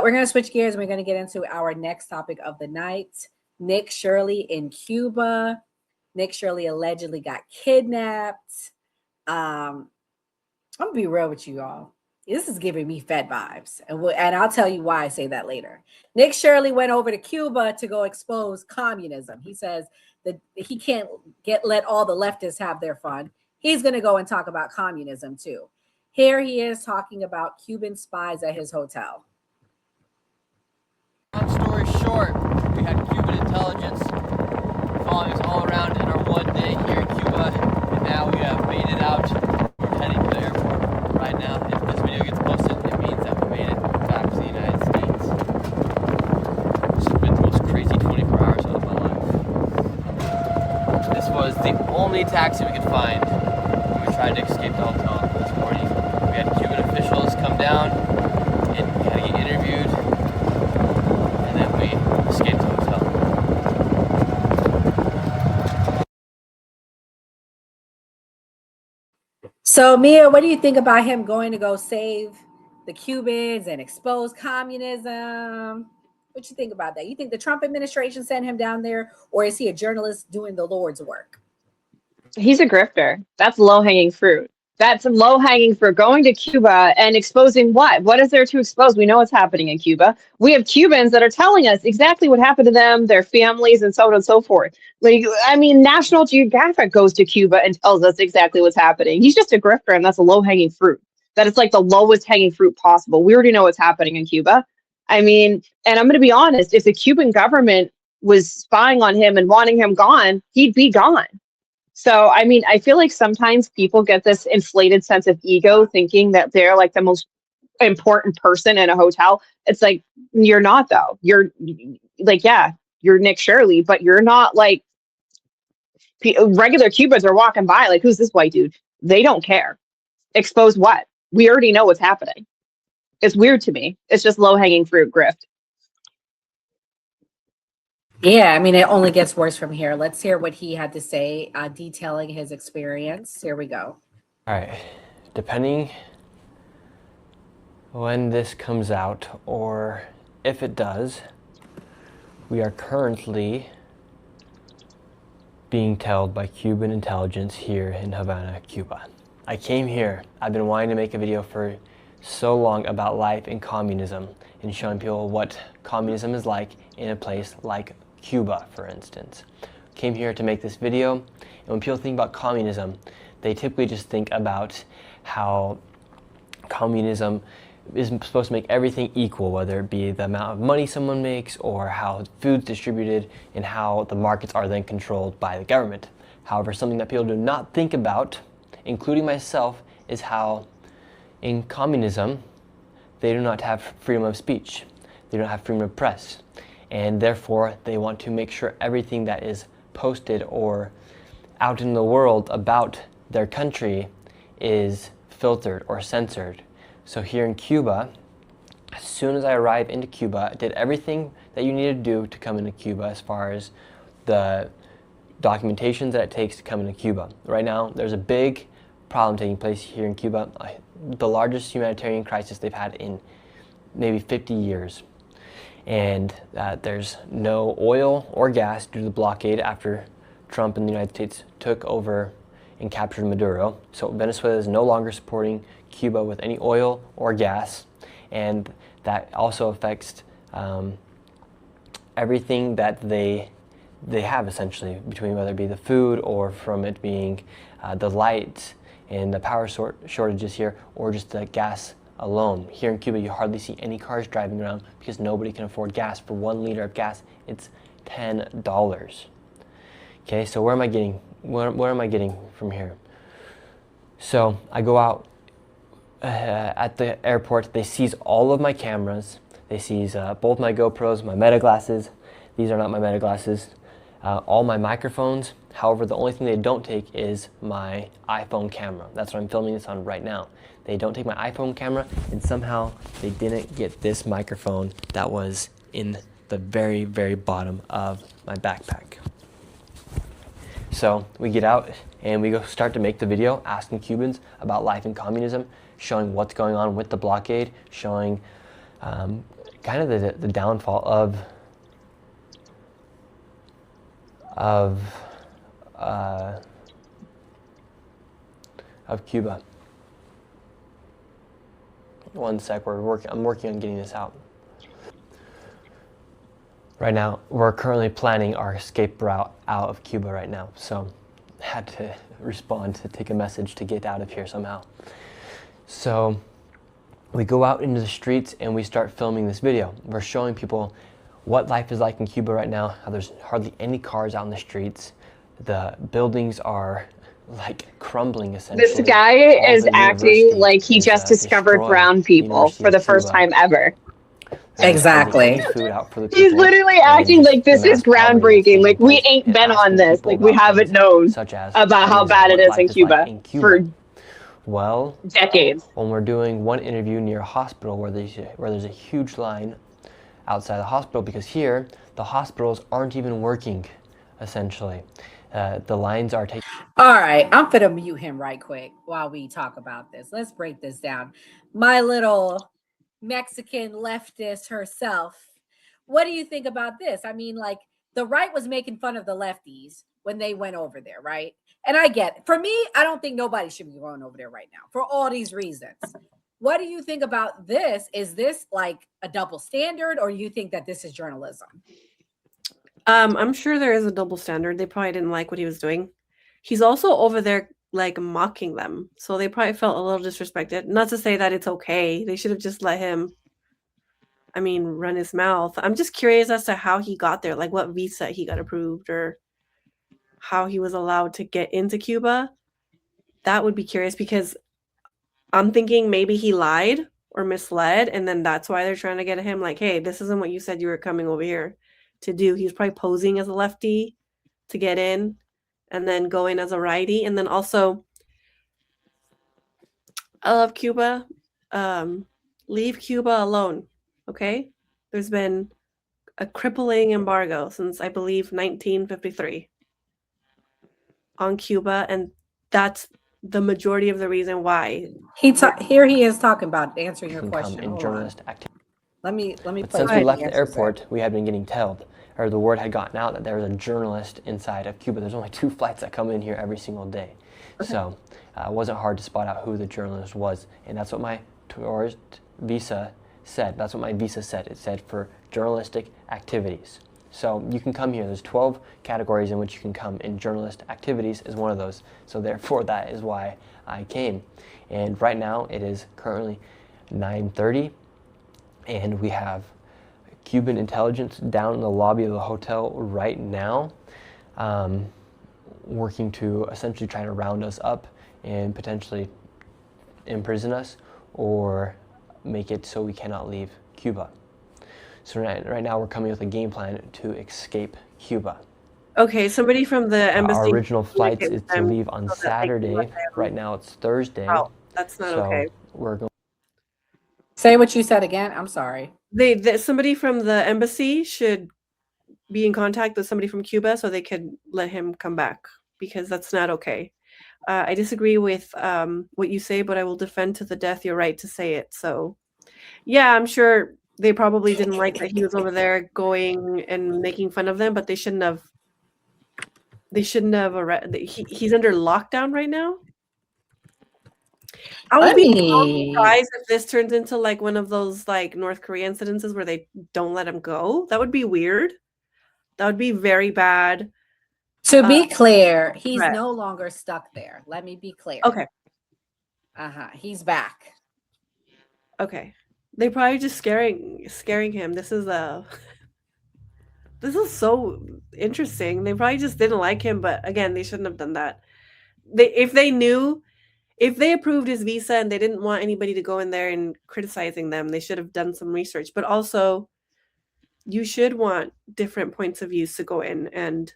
We're going to switch gears and we're going to get into our next topic of the night. Nick Shirley in Cuba. Nick Shirley allegedly got kidnapped. I'm going to be real with you all. This is giving me Fed vibes. And I'll tell you why I say that later. Nick Shirley went over to Cuba to go expose communism. He says that he can't let all the leftists have their fun. He's going to go and talk about communism too. Here he is talking about Cuban spies at his hotel. Long story short, we had Cuban intelligence following us all around in our one day here in Cuba, and now we have made it out. We're heading to the airport right now. If this video gets posted, it means that we made it back to the United States. This has been the most crazy 24 hours of my life. This was the only taxi we could find when we tried to escape the hotel this morning. We had Cuban officials come down and we had to get interviewed. Escaped the hotel. So, Mia, what do you think about him going to go save the Cubans and expose communism? What you think about that? You think the Trump administration sent him down there, or is he a journalist doing the Lord's work? He's a grifter. That's low-hanging fruit. That's low-hanging fruit. Going to Cuba and exposing what? What is there to expose? We know what's happening in Cuba. We have Cubans that are telling us exactly what happened to them, their families, and so on and so forth. Like, I mean, National Geographic goes to Cuba and tells us exactly what's happening. He's just a grifter, and that's a low-hanging fruit. That is like the lowest hanging fruit possible. We already know what's happening in Cuba. I mean, and I'm going to be honest, if the Cuban government was spying on him and wanting him gone, he'd be gone. So, I mean, I feel like sometimes people get this inflated sense of ego thinking that they're like the most important person in a hotel. It's like, you're not, though. You're like, yeah, you're Nick Shirley, but you're not like regular Cubans are walking by. Like, who's this white dude? They don't care. Expose what? We already know what's happening. It's weird to me. It's just low hanging fruit grift. Yeah, I mean, it only gets worse from here. Let's hear what he had to say, detailing his experience. Here we go. All right, depending when this comes out, or if it does, we are currently being tailed by Cuban intelligence here in Havana, Cuba. I came here, I've been wanting to make a video for so long about life in communism and showing people what communism is like in a place like Cuba, for instance. Came here to make this video, and when people think about communism, they typically just think about how communism is supposed to make everything equal, whether it be the amount of money someone makes or how food's distributed and how the markets are then controlled by the government. However, something that people do not think about, including myself, is how in communism they do not have freedom of speech. They don't have freedom of press. And therefore, they want to make sure everything that is posted or out in the world about their country is filtered or censored. So here in Cuba, as soon as I arrived into Cuba, I did everything that you need to do to come into Cuba as far as the documentation that it takes to come into Cuba. Right now, there's a big problem taking place here in Cuba, the largest humanitarian crisis they've had in maybe 50 years. And there's no oil or gas due to the blockade after Trump and the United States took over and captured Maduro. So Venezuela is no longer supporting Cuba with any oil or gas, and that also affects everything that they have, essentially, between whether it be the food or from it being the light and the power shortages here, or just the gas alone. Here in Cuba, you hardly see any cars driving around because nobody can afford gas. For 1 liter of gas, it's $10. Okay, so where am I getting? Where am I getting from here? So I go out at the airport. They seize all of my cameras. They seize both my GoPros, my Meta glasses. These are not my Meta glasses. All my microphones. However, the only thing they don't take is my iPhone camera. That's what I'm filming this on right now. They don't take my iPhone camera, and somehow they didn't get this microphone that was in the very, very bottom of my backpack. So we get out and we go start to make the video asking Cubans about life in communism, showing what's going on with the blockade, showing kind of the downfall of Cuba. One sec, I'm working on getting this out. Right now, we're currently planning our escape route out of Cuba right now, so had to respond to take a message to get out of here somehow. So we go out into the streets and we start filming this video. We're showing people what life is like in Cuba right now, how there's hardly any cars out in the streets. The buildings are like crumbling essentially. This guy is acting like he just discovered brown people for the first time ever. Exactly. Food out for the He's people, literally acting like this is groundbreaking. Like we ain't been on this. Like we haven't known about how bad it is in Cuba for decades. When we're doing one interview near a hospital where there's a huge line outside the hospital, because here the hospitals aren't even working essentially. The lines are taking. All right, I'm gonna mute him right quick while we talk about this. Let's break this down. My little Mexican leftist herself, what do you think about this? I mean, like, the right was making fun of the lefties when they went over there, right? And I get it. For me, I don't think nobody should be going over there right now for all these reasons. What do you think about this? Is this like a double standard, or you think that this is journalism? I'm sure there is a double standard. They probably didn't like what he was doing. He's also over there like mocking them, so they probably felt a little disrespected. Not to say that it's okay. They should have just let him, I mean, run his mouth. I'm just curious as to how he got there, like what visa he got approved or how he was allowed to get into Cuba. That would be curious, because I'm thinking maybe he lied or misled, and then that's why they're trying to get him like, hey, this isn't what you said you were coming over here to do. He's probably posing as a lefty to get in and then go in as a righty. And then also, I love Cuba. Leave Cuba alone, okay? There's been a crippling embargo since, I believe, 1953 on Cuba, and that's the majority of the reason why. Here he is talking about answering your question. In journalist activity. Let me But since we left the airport, we had been getting told, or the word had gotten out that there was a journalist inside of Cuba. There's only 2 flights that come in here every single day. Okay. So it wasn't hard to spot out who the journalist was. And that's what my tourist visa said. That's what my visa said. It said for journalistic activities. So you can come here. There's 12 categories in which you can come, and journalist activities is one of those. So therefore, that is why I came. And right now, it is currently 9:30. And we have Cuban intelligence down in the lobby of the hotel right now, working to essentially try to round us up and potentially imprison us or make it so we cannot leave Cuba. So right now we're coming with a game plan to escape Cuba. Okay, somebody from the embassy. Our original flight is to leave on Saturday. Right now it's Thursday. Oh, that's not okay. We're going. Say what you said again. I'm sorry. Somebody from the embassy should be in contact with somebody from Cuba so they could let him come back, because that's not okay. I disagree with what you say, but I will defend to the death your right to say it. So, yeah, I'm sure they probably didn't like that he was over there going and making fun of them, but they shouldn't have. He's under lockdown right now. I would be surprised if this turns into like one of those like North Korea incidences where they don't let him go. That would be weird. That would be very bad. To be clear, he's no longer stuck there. Let me be clear. Okay. He's back. Okay. They probably just scaring him. This is so interesting. They probably just didn't like him, but again, they shouldn't have done that. If they approved his visa and they didn't want anybody to go in there and criticizing them, they should have done some research. But also, you should want different points of views to go in. And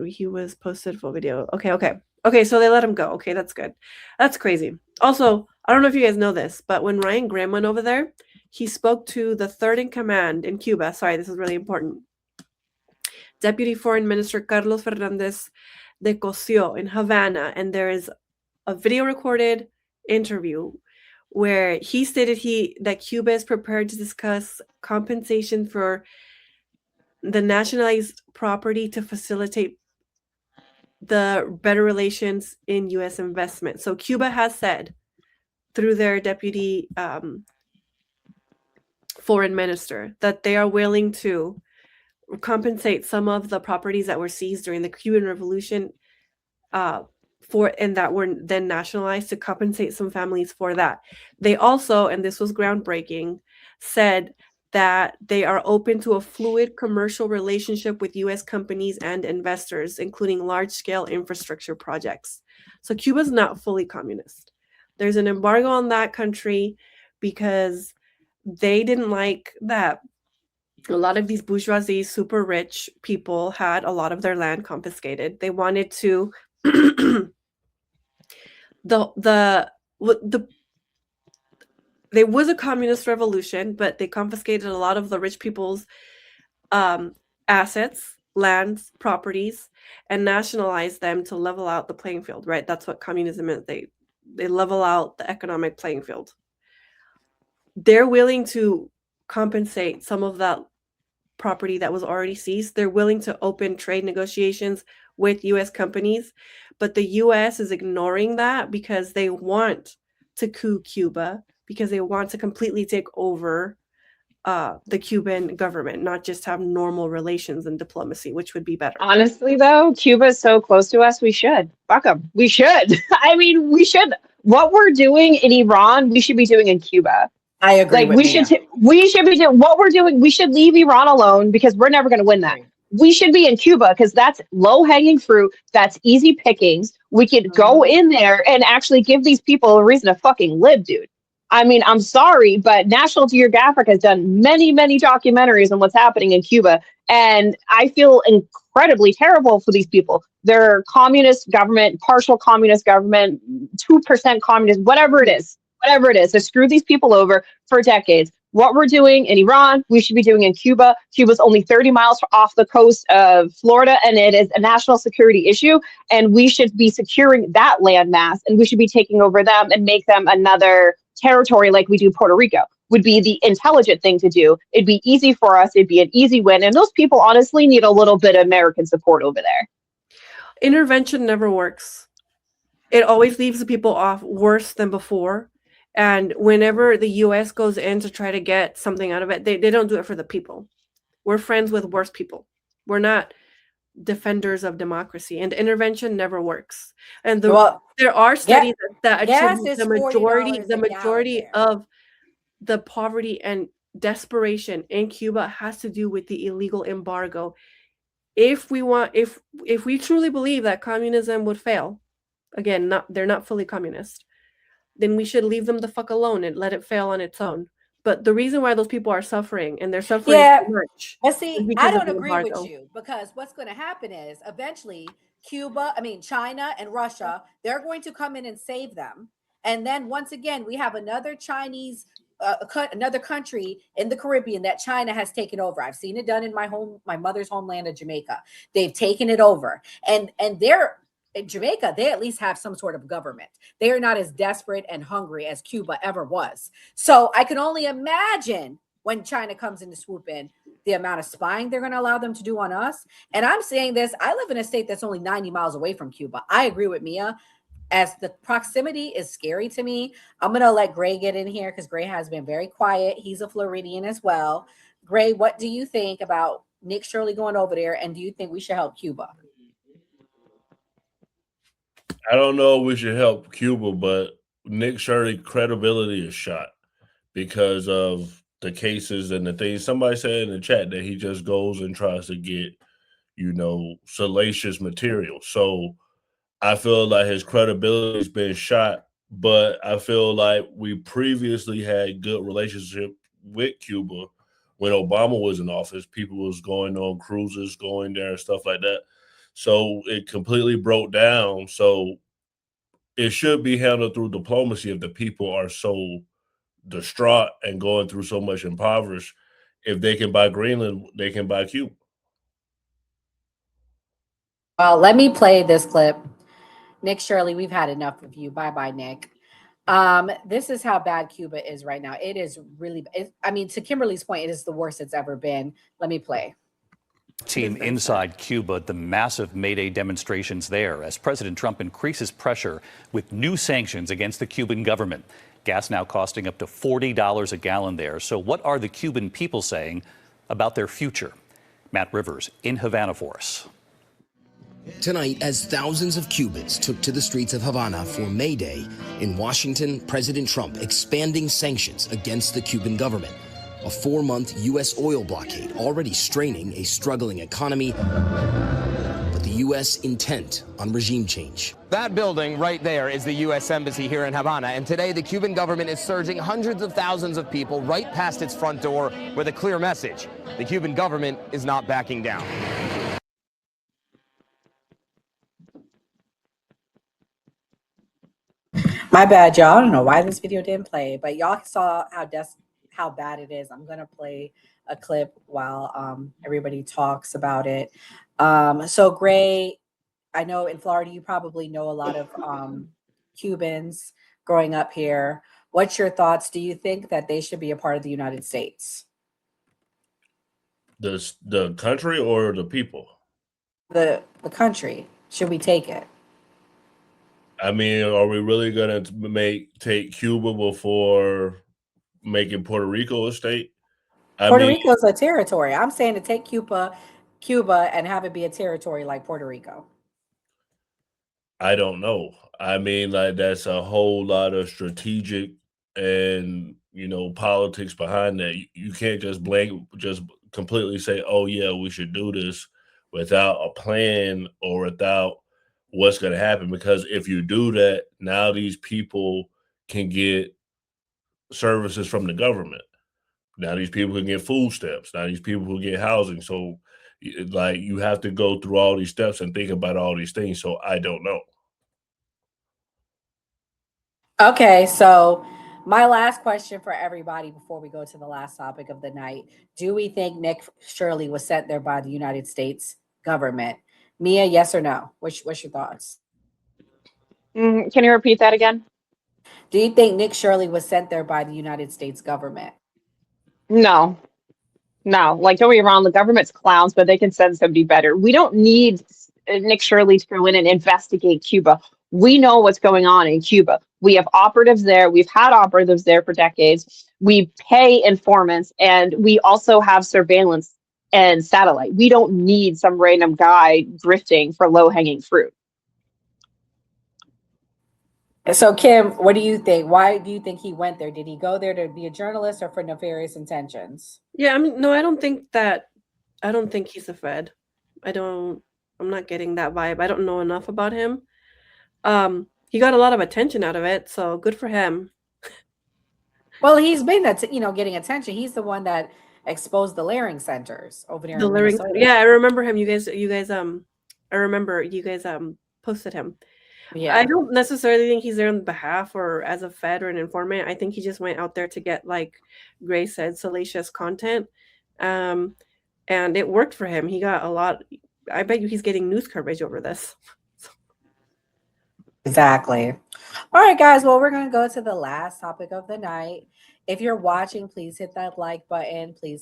he was posted full video. Okay, so they let him go. Okay, that's good. That's crazy. Also, I don't know if you guys know this, but when Ryan Graham went over there, he spoke to the third in command in Cuba. Sorry, this is really important. Deputy Foreign Minister Carlos Fernandez de Cosio in Havana, and there is a video recorded interview where he stated that Cuba is prepared to discuss compensation for the nationalized property to facilitate the better relations in U.S. investment. So Cuba has said through their deputy foreign minister that they are willing to compensate some of the properties that were seized during the Cuban Revolution and that were then nationalized, to compensate some families for that. They also, and this was groundbreaking, said that they are open to a fluid commercial relationship with U.S. companies and investors, including large-scale infrastructure projects. So Cuba's not fully communist. There's an embargo on that country because they didn't like that a lot of these bourgeoisie, super rich people had a lot of their land confiscated. They wanted to there was a communist revolution, but they confiscated a lot of the rich people's assets, lands, properties, and nationalized them to level out the playing field, right? That's what communism is. They level out the economic playing field. They're willing to compensate some of that property that was already seized. They're willing to open trade negotiations with U.S. companies, but the U.S. is ignoring that because they want to coup Cuba, because they want to completely take over the Cuban government, not just have normal relations and diplomacy, which would be better. Honestly, though, Cuba is so close to us. We should. Fuck them. We should. I mean, we should. What we're doing in Iran, we should be doing in Cuba. I agree. Like, we should be doing what we're doing. We should leave Iran alone because we're never going to win that. We should be in Cuba because that's low hanging fruit. That's easy pickings. We could go in there and actually give these people a reason to fucking live, dude. I mean, I'm sorry, but National Geographic has done many, many documentaries on what's happening in Cuba. And I feel incredibly terrible for these people. They're communist government, partial communist government, 2% communist, whatever it is. They screw these people over for decades. What we're doing in Iran, we should be doing in Cuba. Cuba's only 30 miles off the coast of Florida, and it is a national security issue. And we should be securing that landmass, and we should be taking over them and make them another territory like we do Puerto Rico. Would be the intelligent thing to do. It'd be easy for us. It'd be an easy win. And those people honestly need a little bit of American support over there. Intervention never works. It always leaves the people off worse than before. And whenever the U.S. goes in to try to get something out of it, they don't do it for the people. We're friends with worse people. We're not defenders of democracy, and intervention never works. And there are studies that attribute the majority of the poverty and desperation in Cuba has to do with the illegal embargo. If we truly believe that communism would fail, again, they're not fully communist, then we should leave them the fuck alone and let it fail on its own. But the reason why those people are suffering, and they're suffering so much, but see, I don't agree with you, because what's going to happen is eventually China and Russia, they're going to come in and save them. And then once again, we have another Chinese, another country in the Caribbean that China has taken over. I've seen it done in my mother's homeland of Jamaica. They've taken it over, and they're in Jamaica, they at least have some sort of government. They are not as desperate and hungry as Cuba ever was. So I can only imagine when China comes in to swoop in, the amount of spying they're going to allow them to do on us. And I'm saying this, I live in a state that's only 90 miles away from Cuba. I agree with Mia, as the proximity is scary to me. I'm going to let Gray get in here because Gray has been very quiet. He's a Floridian as well. Gray, what do you think about Nick Shirley going over there? And do you think we should help Cuba? I don't know if we should help Cuba, but Nick Shirley credibility is shot because of the cases and the things. Somebody said in the chat that he just goes and tries to get, salacious material. So I feel like his credibility has been shot, but I feel like we previously had good relationship with Cuba when Obama was in office. People was going on cruises, going there and stuff like that. So it completely broke down. So it should be handled through diplomacy if the people are so distraught and going through so much impoverished. If they can buy Greenland, they can buy Cuba. Well, let me play this clip. Nick Shirley, we've had enough of you. Bye-bye, Nick. This is how bad Cuba is right now. It is really, I mean, to Kimberly's point, it is the worst it's ever been. Let me play. Team inside Cuba, the massive May Day demonstrations there as President Trump increases pressure with new sanctions against the Cuban government. Gas now costing up to $40 a gallon there. So what are the Cuban people saying about their future? Matt Rivers in Havana for us. Tonight, as thousands of Cubans took to the streets of Havana for May Day, in Washington, President Trump expanding sanctions against the Cuban government. A 4-month U.S. oil blockade already straining a struggling economy, but the U.S. intent on regime change. That building right there is the U.S. Embassy here in Havana, and today the Cuban government is surging hundreds of thousands of people right past its front door with a clear message. The Cuban government is not backing down. My bad, y'all. I don't know why this video didn't play, but y'all saw how bad it is. I'm gonna play a clip while everybody talks about it. So Gray, I know in Florida you probably know a lot of Cubans growing up here. What's your thoughts? Do you think that they should be a part of the United States? The country or the people? The country. Should we take it? I mean, are we really gonna take Cuba before making Puerto Rico a state? Puerto Rico is a territory. I'm saying to take Cuba and have it be a territory like Puerto Rico. I don't know. I mean, like that's a whole lot of strategic and politics behind that. You can't just completely say, "Oh yeah, we should do this," without a plan or without what's going to happen. Because if you do that, now these people can get services from the government. Now these people can get food stamps. Now these people will get housing. So, like, you have to go through all these steps and think about all these things. So I don't know. Okay, so my last question for everybody before we go to the last topic of the night. Do we think Nick Shirley was sent there by the United States government? Mia, yes or no? What's your thoughts? Can you repeat that again? Do you think Nick Shirley was sent there by the United States government? No. Like, don't get me wrong, the government's clowns, but they can send somebody better. We don't need Nick Shirley to go in and investigate Cuba. We know what's going on in Cuba. We have operatives there. We've had operatives there for decades. We pay informants, and we also have surveillance and satellite. We don't need some random guy grifting for low-hanging fruit. So, Kim, what do you think? Why do you think he went there? Did he go there to be a journalist or for nefarious intentions? Yeah, I mean, no, I don't think he's a Fed. I'm not getting that vibe. I don't know enough about him. He got a lot of attention out of it, so good for him. Well, he's been getting attention. He's the one that exposed the Laring centers over there in Minnesota. Yeah, I remember him. You guys I remember you guys posted him. Yeah. I don't necessarily think he's there on behalf or as a Fed or an informant. I think he just went out there to get, like Gray said, salacious content. And it worked for him. He got a lot. I bet you he's getting news coverage over this. Exactly. All right, guys. Well, we're going to go to the last topic of the night. If you're watching, please hit that like button. Please